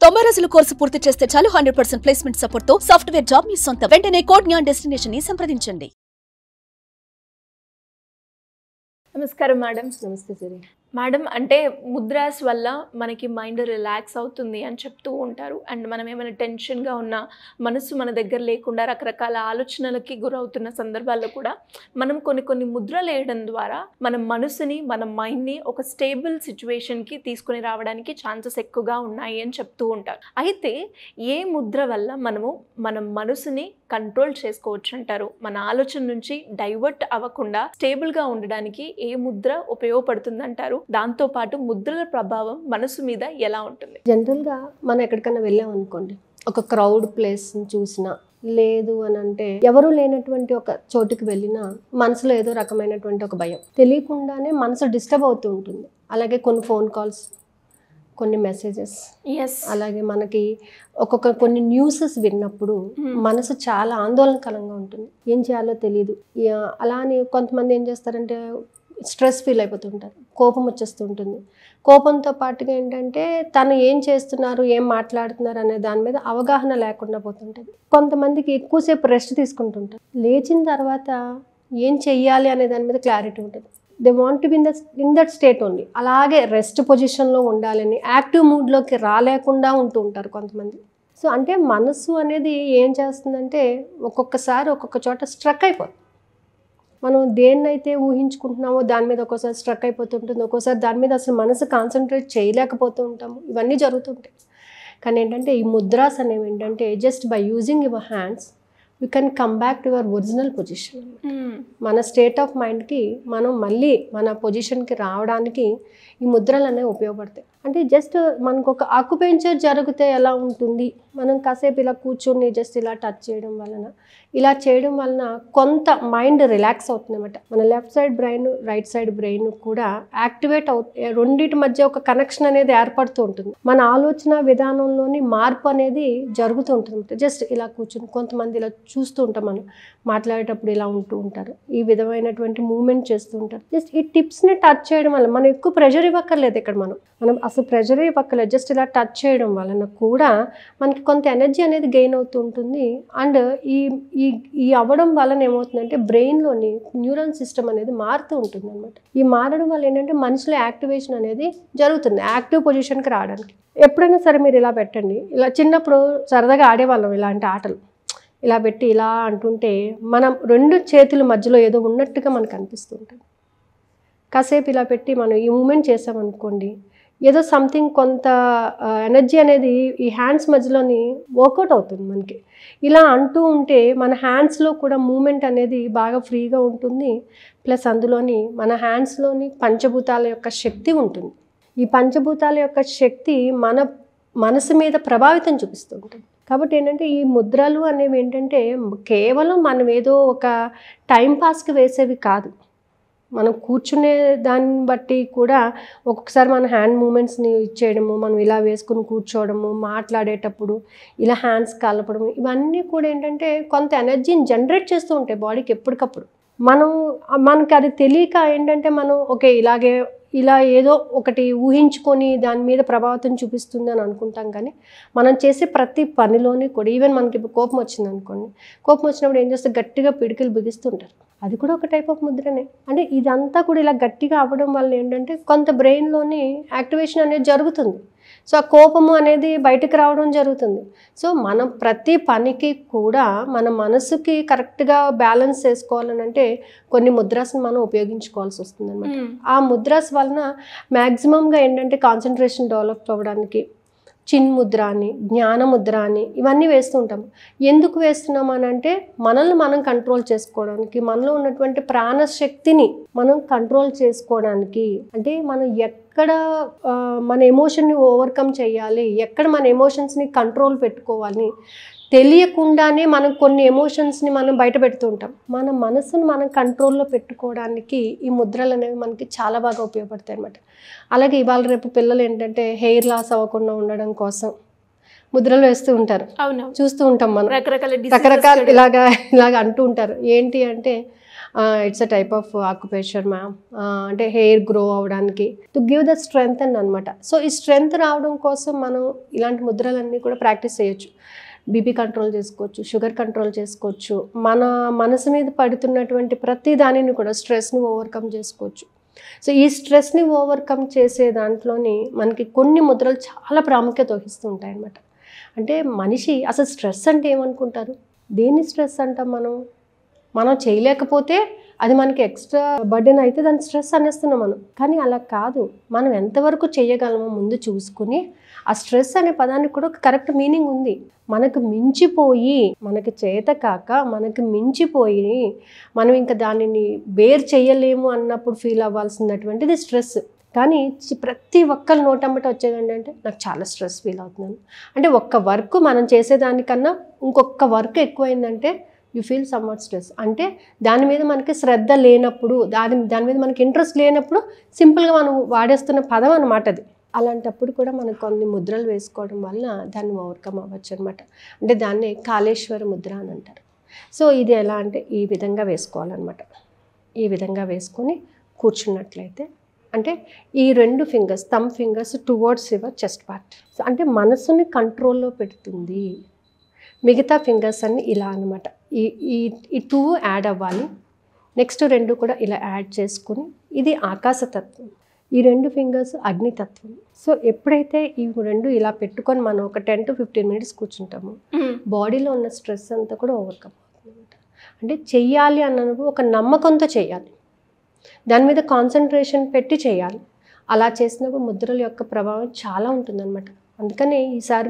90 రోజుల కోర్సు పూర్తి చేస్తే చాలు 100% ప్లేస్మెంట్ సపోర్ట్ తో సాఫ్ట్వేర్ జాబ్ మీ సొంతం. వెంటనే కోడ్ జ్ఞాన్ డెస్టినేషన్ ని సంప్రదించండి. నమస్కారం మేడం. నమస్తే సిరి. మేడం, అంటే ముద్రాస్ వల్ల మనకి మైండ్ రిలాక్స్ అవుతుంది అని చెప్తూ ఉంటారు. అండ్ మనం ఏమైనా టెన్షన్గా ఉన్నా, మనసు మన దగ్గర లేకుండా రకరకాల ఆలోచనలకి గురవుతున్న సందర్భాల్లో కూడా మనం కొన్ని ముద్రలు వేయడం ద్వారా మన మనసుని, మన మైండ్ని ఒక స్టేబుల్ సిచ్యువేషన్కి తీసుకుని రావడానికి ఛాన్సెస్ ఎక్కువగా ఉన్నాయి అని చెప్తూ ఉంటారు. అయితే ఏ ముద్ర వల్ల మనము మన మనసుని కంట్రోల్ చేసుకోవచ్చు అంటారు? మన ఆలోచన నుంచి డైవర్ట్ అవ్వకుండా స్టేబుల్గా ఉండడానికి ఏ ముద్ర ఉపయోగపడుతుంది అంటారు? దాంతో పాటు ముద్రల ప్రభావం మనసు మీద ఎలా ఉంటుంది? జనరల్గా మనం ఎక్కడికైనా వెళ్ళాం అనుకోండి, ఒక క్రౌడ్ ప్లేస్ చూసినా, లేదు అని అంటే ఎవరు లేనటువంటి ఒక చోటుకి వెళ్ళినా మనసులో ఏదో రకమైనటువంటి ఒక భయం, తెలియకుండానే మనసు డిస్టర్బ్ అవుతూ ఉంటుంది. అలాగే కొన్ని ఫోన్ కాల్స్, కొన్ని మెసేజెస్, అలాగే మనకి కొన్ని న్యూసెస్ విన్నప్పుడు మనసు చాలా ఆందోళనకరంగా ఉంటుంది. ఏం చేయాలో తెలియదు. అలా అని కొంతమంది ఏం చేస్తారంటే స్ట్రెస్ ఫీల్ అయిపోతుంటారు, కోపం వచ్చేస్తూ ఉంటుంది. కోపంతో పాటుగా ఏంటంటే తను ఏం చేస్తున్నారు, ఏం మాట్లాడుతున్నారు అనే దాని మీద అవగాహన లేకుండా పోతుంటుంది. కొంతమందికి ఎక్కువసేపు రెస్ట్ తీసుకుంటుంటారు, లేచిన తర్వాత ఏం చెయ్యాలి అనే దాని మీద క్లారిటీ ఉంటుంది. They want to be in that state only. అలాగే రెస్ట్ పొజిషన్లో ఉండాలని, యాక్టివ్ మూడ్లోకి రాలేకుండా ఉంటూ ఉంటారు కొంతమంది. సో అంటే మనసు అనేది ఏం చేస్తుందంటే ఒక్కొక్కసారి ఒక్కొక్క చోట స్ట్రక్ అయిపోతుంది. మనం దేన్నైతే ఊహించుకుంటున్నామో దాని మీద ఒక్కోసారి స్ట్రక్ అయిపోతుంటుంది, ఒక్కోసారి దాని మీద అసలు మనసు కాన్సన్ట్రేట్ చేయలేకపోతూ ఉంటాము. ఇవన్నీ జరుగుతుంటాయి. కానీ ఏంటంటే ఈ ముద్రాస్ అనేవి ఏంటంటే just by using your hands you can come back to your original position. మన స్టేట్ ఆఫ్ మైండ్కి మనం మళ్ళీ మన పొజిషన్కి రావడానికి ఈ ముద్రలు అనేవి ఉపయోగపడతాయి. అంటే జస్ట్ మనకు ఒక ఆక్యుపెంచర్ జరిగితే ఎలా ఉంటుంది, మనం కాసేపు ఇలా కూర్చొని జస్ట్ ఇలా టచ్ చేయడం వలన, ఇలా చేయడం వలన కొంత మైండ్ రిలాక్స్ అవుతుంది అన్నమాట. మన left side brain, right side brain కూడా యాక్టివేట్ రెండింటి మధ్య ఒక కనెక్షన్ అనేది ఏర్పడుతూ ఉంటుంది. మన ఆలోచన విధానంలోని మార్పు అనేది జరుగుతూ ఉంటుంది. జస్ట్ ఇలా కూర్చొని కొంతమంది ఇలా చూస్తూ ఉంటాం, మనం మాట్లాడేటప్పుడు ఇలా ఉంటూ ఉంటారు, ఈ విధమైనటువంటి మూమెంట్ చేస్తూ ఉంటారు. జస్ట్ ఈ టిప్స్ని టచ్ చేయడం వల్ల మనం ఎక్కువ ప్రెషర్ ఇవ్వక్కర్లేదు. ఇక్కడ మనం అసలు ప్రెషర్ ఇవ్వక్కర్లేదు. జస్ట్ ఇలా టచ్ చేయడం వలన కూడా మనకి కొంత ఎనర్జీ అనేది గెయిన్ అవుతూ ఉంటుంది. అండ్ ఈ అవ్వడం వలన ఏమవుతుందంటే బ్రెయిన్లోని న్యూరల్ సిస్టమ్ అనేది మారుతూ ఉంటుంది అనమాట. ఈ మారడం వల్ల ఏంటంటే మనిషిలో యాక్టివేషన్ అనేది జరుగుతుంది, యాక్టివ్ పొజిషన్కి రావడానికి. ఎప్పుడైనా సరే మీరు ఇలా పెట్టండి. ఇలా చిన్నప్పుడు సరదాగా ఆడేవాళ్ళం ఇలాంటి ఆటలు. ఇలా పెట్టి ఇలా అంటుంటే మనం రెండు చేతుల మధ్యలో ఏదో ఉన్నట్టుగా మనకు అనిపిస్తూ ఉంటుంది. కాసేపు ఇలా పెట్టి మనం ఈ మూమెంట్ చేసామనుకోండి, ఏదో సంథింగ్ కొంత ఎనర్జీ అనేది ఈ హ్యాండ్స్ మధ్యలోని వర్కౌట్ అవుతుంది మనకి. ఇలా అంటూ ఉంటే మన హ్యాండ్స్లో కూడా మూమెంట్ అనేది బాగా ఫ్రీగా ఉంటుంది. ప్లస్ అందులోని మన హ్యాండ్స్లోని పంచభూతాల యొక్క శక్తి ఉంటుంది. ఈ పంచభూతాల యొక్క శక్తి మన మనసు మీద ప్రభావితం చూపిస్తూ ఉంటుంది. కాబట్టి ఏంటంటే ఈ ముద్రలు అనేవి ఏంటంటే కేవలం మనం ఏదో ఒక టైంపాస్కి వేసేవి కాదు. మనం కూర్చునే దాన్ని బట్టి కూడా ఒక్కొక్కసారి మన హ్యాండ్ మూమెంట్స్ని ఇచ్చేయడము, మనం ఇలా వేసుకుని కూర్చోవడము, మాట్లాడేటప్పుడు ఇలా హ్యాండ్స్ కలపడము, ఇవన్నీ కూడా ఏంటంటే కొంత ఎనర్జీని జనరేట్ చేస్తూ ఉంటాయి బాడీకి ఎప్పటికప్పుడు. మనకి అది తెలియక ఏంటంటే మనం ఓకే ఇలా ఏదో ఒకటి ఊహించుకొని దాని మీద ప్రభావితం చూపిస్తుంది అని అనుకుంటాం. కానీ మనం చేసే ప్రతి పనిలోని కూడా ఈవెన్ మనకి ఇప్పుడు కోపం వచ్చింది అనుకోండి, కోపం వచ్చినప్పుడు ఏం చేస్తే గట్టిగా పిడికిలు బిగిస్తుంటారు. అది కూడా ఒక టైప్ ఆఫ్ ముద్రనే. అంటే ఇదంతా కూడా ఇలా గట్టిగా అవ్వడం వల్ల ఏంటంటే కొంత బ్రెయిన్లోని యాక్టివేషన్ అనేది జరుగుతుంది. సో ఆ కోపము అనేది బయటకు రావడం జరుగుతుంది. సో మనం ప్రతి పనికి కూడా మన మనసుకి కరెక్ట్గా బ్యాలెన్స్ చేసుకోవాలని అంటే కొన్ని ముద్రాస్ని మనం ఉపయోగించుకోవాల్సి వస్తుంది అనమాట. ఆ ముద్రాస్ వలన మ్యాక్సిమంగా ఏంటంటే కాన్సన్ట్రేషన్ డెవలప్ అవ్వడానికి చిన్ ముద్ర అని, జ్ఞాన ముద్ర అని ఇవన్నీ వేస్తూ ఉంటాము. ఎందుకు వేస్తున్నాం అని అంటే మనల్ని మనం కంట్రోల్ చేసుకోవడానికి, మనలో ఉన్నటువంటి ప్రాణశక్తిని మనం కంట్రోల్ చేసుకోవడానికి. అంటే మనం ఎక్కడ మన ఎమోషన్ని ఓవర్కమ్ చేయాలి, ఎక్కడ మన ఎమోషన్స్ని కంట్రోల్ పెట్టుకోవాలి తెలియకుండానే మనం కొన్ని ఎమోషన్స్ని మనం బయట పెడుతూ ఉంటాం. మన మనసును మనం కంట్రోల్లో పెట్టుకోవడానికి ఈ ముద్రలు అనేవి మనకి చాలా బాగా ఉపయోగపడతాయి అన్నమాట. అలాగే ఇవాళ రేపు పిల్లలు ఏంటంటే హెయిర్ లాస్ అవ్వకుండా ఉండడం కోసం ముద్రలు వేస్తూ ఉంటారు, చూస్తూ ఉంటాం మనం. రకరకాల ఇలాగా అంటూ ఉంటారు. ఏంటి అంటే it's a type of occupation ma'am, అంటే హెయిర్ గ్రో అవడానికి టు గివ్ ద స్ట్రెంగ్త్ అని అనమాట. సో ఈ స్ట్రెంగ్త్ రావడం కోసం మనం ఇలాంటి ముద్రలన్నీ కూడా ప్రాక్టీస్ చేయొచ్చు. బీపీ కంట్రోల్ చేసుకోవచ్చు, షుగర్ కంట్రోల్ చేసుకోవచ్చు, మన మనసు మీద పడుతున్నటువంటి ప్రతి దానిని కూడా స్ట్రెస్ని ఓవర్కమ్ చేసుకోవచ్చు. సో ఈ స్ట్రెస్ని ఓవర్కమ్ చేసే దాంట్లోని మనకి కొన్ని ముద్రలు చాలా ప్రాముఖ్యత వహిస్తూ ఉంటాయి అన్నమాట. అంటే మనిషి అసలు స్ట్రెస్ అంటే ఏమనుకుంటారు? దేన్ని స్ట్రెస్ అంటాం? మనం చేయలేకపోతే అది మనకి ఎక్స్ట్రా బర్డెన్ అయితే దాన్ని స్ట్రెస్ అనేస్తున్నాం మనం. కానీ అలా కాదు, మనం ఎంతవరకు చేయగలమో ముందు చూసుకుని, ఆ స్ట్రెస్ అనే పదానికి కూడా ఒక కరెక్ట్ మీనింగ్ ఉంది. మనకు మించిపోయి, మనకి చేత కాక మనకు మించిపోయి మనం ఇంకా దానిని బేర్ చేయలేము అన్నప్పుడు ఫీల్ అవ్వాల్సినటువంటిది స్ట్రెస్. కానీ ప్రతి ఒక్కరి నోటమ్మట వచ్చేది ఏంటంటే నాకు చాలా స్ట్రెస్ ఫీల్ అవుతున్నాను అంటే, ఒక్క వర్క్ మనం చేసేదానికన్నా ఇంకొక వర్క్ ఎక్కువైందంటే యూ ఫీల్ సమ్వాట్ స్ట్రెస్. అంటే దాని మీద మనకి శ్రద్ధ లేనప్పుడు, దాని మీద మనకి ఇంట్రెస్ట్ లేనప్పుడు సింపుల్గా మనం వాడేస్తున్న పదం అన్నమాట అది. అలాంటప్పుడు కూడా మనం కొన్ని ముద్రలు వేసుకోవడం వల్ల దాన్ని ఓవర్కమ్ అవ్వచ్చు అనమాట. అంటే దాన్ని కాళేశ్వర ముద్ర అని అంటారు. సో ఇది ఎలా అంటే ఈ విధంగా వేసుకోవాలన్నమాట. ఈ విధంగా వేసుకొని కూర్చున్నట్లయితే అంటే ఈ 2 fingers, thumb fingers towards your chest part, అంటే మనసుని కంట్రోల్లో పెడుతుంది. మిగతా ఫింగర్స్ అన్ని ఇలా అనమాట. ఈ 2 యాడ్ అవ్వాలి. నెక్స్ట్ 2 కూడా ఇలా యాడ్ చేసుకుని, ఇది ఆకాశతత్వం, ఈ 2 ఫింగర్స్ అగ్నితత్వం. సో ఎప్పుడైతే ఈ 2 ఇలా పెట్టుకొని మనం ఒక 10 to 15 minutes కూర్చుంటామో బాడీలో ఉన్న స్ట్రెస్ అంతా కూడా ఓవర్కమ్ అవుతుంది అనమాట. అంటే చెయ్యాలి అన్నప్పుడు ఒక నమ్మకంతో చేయాలి, దాని మీద కాన్సన్ట్రేషన్ పెట్టి చేయాలి. అలా చేసినప్పుడు ముద్రల యొక్క ప్రభావం చాలా ఉంటుందన్నమాట. అందుకని ఈసారి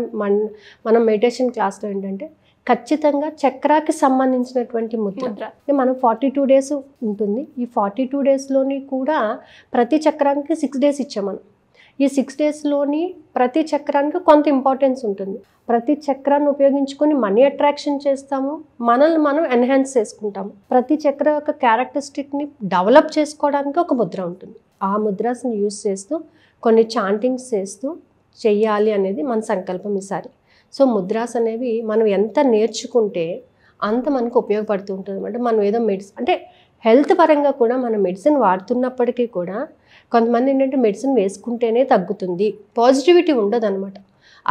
మనం మెడిటేషన్ క్లాస్లో ఏంటంటే ఖచ్చితంగా చక్రాకి సంబంధించినటువంటి ముద్ర మనం 42 days ఉంటుంది. ఈ 42 daysలోని కూడా ప్రతి చక్రానికి 6 days ఇచ్చాం మనం. ఈ 6 daysలోని ప్రతి చక్రానికి కొంత ఇంపార్టెన్స్ ఉంటుంది. ప్రతి చక్రాన్ని ఉపయోగించుకొని మనీ అట్రాక్షన్ చేస్తాము, మనల్ని మనం ఎన్హాన్స్ చేసుకుంటాము. ప్రతి చక్ర యొక్క క్యారెక్టరిస్టిక్ని డెవలప్ చేసుకోవడానికి ఒక ముద్ర ఉంటుంది. ఆ ముద్రాస్ని యూజ్ చేస్తూ కొన్ని చాంటింగ్స్ చేస్తూ చెయ్యాలి అనేది మన సంకల్పం ఈసారి. సో ముద్రాస్ అనేవి మనం ఎంత నేర్చుకుంటే అంత మనకు ఉపయోగపడుతూ ఉంటుంది అనమాట. మనం ఏదో అంటే హెల్త్ పరంగా కూడా మనం మెడిసిన్ వాడుతున్నప్పటికీ కూడా కొంతమంది ఏంటంటే మెడిసిన్ వేసుకుంటేనే తగ్గుతుంది, పాజిటివిటీ ఉండదు అనమాట.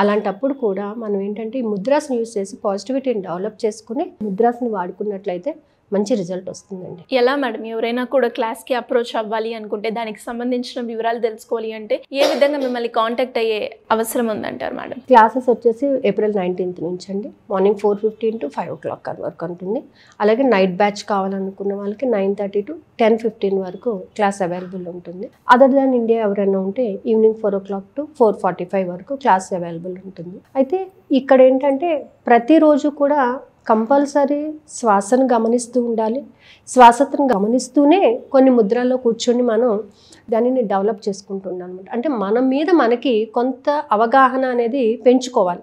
అలాంటప్పుడు కూడా మనం ఏంటంటే ఈ ముద్రాస్ని యూజ్ చేసి పాజిటివిటీని డెవలప్ చేసుకుని ముద్రాస్ని వాడుకున్నట్లయితే మంచి రిజల్ట్ వస్తుందండి. ఎలా మేడం, ఎవరైనా కూడా క్లాస్కి అప్రోచ్ అవ్వాలి అనుకుంటే దానికి సంబంధించిన వివరాలు తెలుసుకోవాలి అంటే ఏ విధంగా మిమ్మల్ని కాంటాక్ట్ అయ్యే అవసరం ఉందంటారు మేడం? క్లాసెస్ వచ్చేసి April 19th నుంచి అండి. మార్నింగ్ 4:15 to 5 o'clock వరకు ఉంటుంది. అలాగే నైట్ బ్యాచ్ కావాలనుకున్న వాళ్ళకి 9:30 to 10:15 వరకు క్లాస్ అవైలబుల్ ఉంటుంది. అదర్ దాన్ ఇండియా ఎవరైనా ఉంటే ఈవినింగ్ 4 o'clock to 4:45 వరకు క్లాస్ అవైలబుల్ ఉంటుంది. అయితే ఇక్కడ ఏంటంటే ప్రతిరోజు కూడా కంపల్సరీ శ్వాసను గమనిస్తూ ఉండాలి. శ్వాసను గమనిస్తూనే కొన్ని ముద్రల్లో కూర్చొని మనం దానిని డెవలప్ చేసుకుంటున్నాం అనమాట. అంటే మన మీద మనకి కొంత అవగాహన అనేది పెంచుకోవాలి.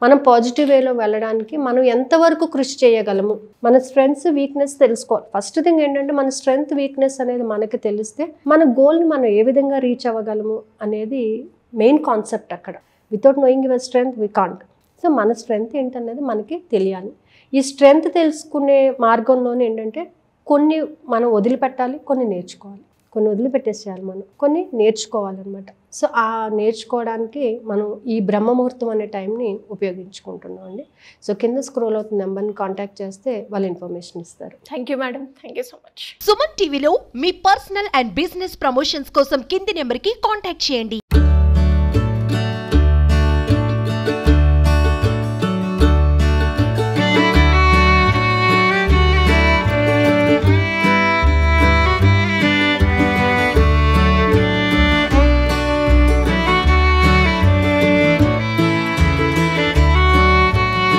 మనం పాజిటివ్ వేలో వెళ్ళడానికి మనం ఎంతవరకు కృషి చేయగలము, మన స్ట్రెంగ్స్ వీక్నెస్ తెలుసుకోవాలి. ఫస్ట్ థింగ్ ఏంటంటే మన స్ట్రెంగ్త్ వీక్నెస్ అనేది మనకి తెలిస్తే మన గోల్ని మనం ఏ విధంగా రీచ్ అవ్వగలము అనేది మెయిన్ కాన్సెప్ట్ అక్కడ. Without knowing your strength we can't. So మన స్ట్రెంగ్త్ ఏంటనేది మనకి తెలియాలి. ఈ స్ట్రెంగ్త్ తెలుసుకునే మార్గంలోనే ఏంటంటే కొన్ని మనం వదిలిపెట్టాలి, కొన్ని నేర్చుకోవాలి. కొన్ని వదిలిపెట్టేసేయాలి, మనం కొన్ని నేర్చుకోవాలన్నమాట. సో ఆ నేర్చుకోవడానికి మనం ఈ బ్రహ్మముహూర్తం అనే టైంని ఉపయోగించుకుంటున్నాం అండి. సో కింద స్క్రోల్ అవుతున్న నెంబర్ని కాంటాక్ట్ చేస్తే వాళ్ళు ఇన్ఫర్మేషన్ ఇస్తారు. Thank you madam, thank you so much. Suman టీవీలో మీ పర్సనల్ అండ్ బిజినెస్ ప్రమోషన్స్ కోసం కింది నెంబర్కి కాంటాక్ట్ చేయండి.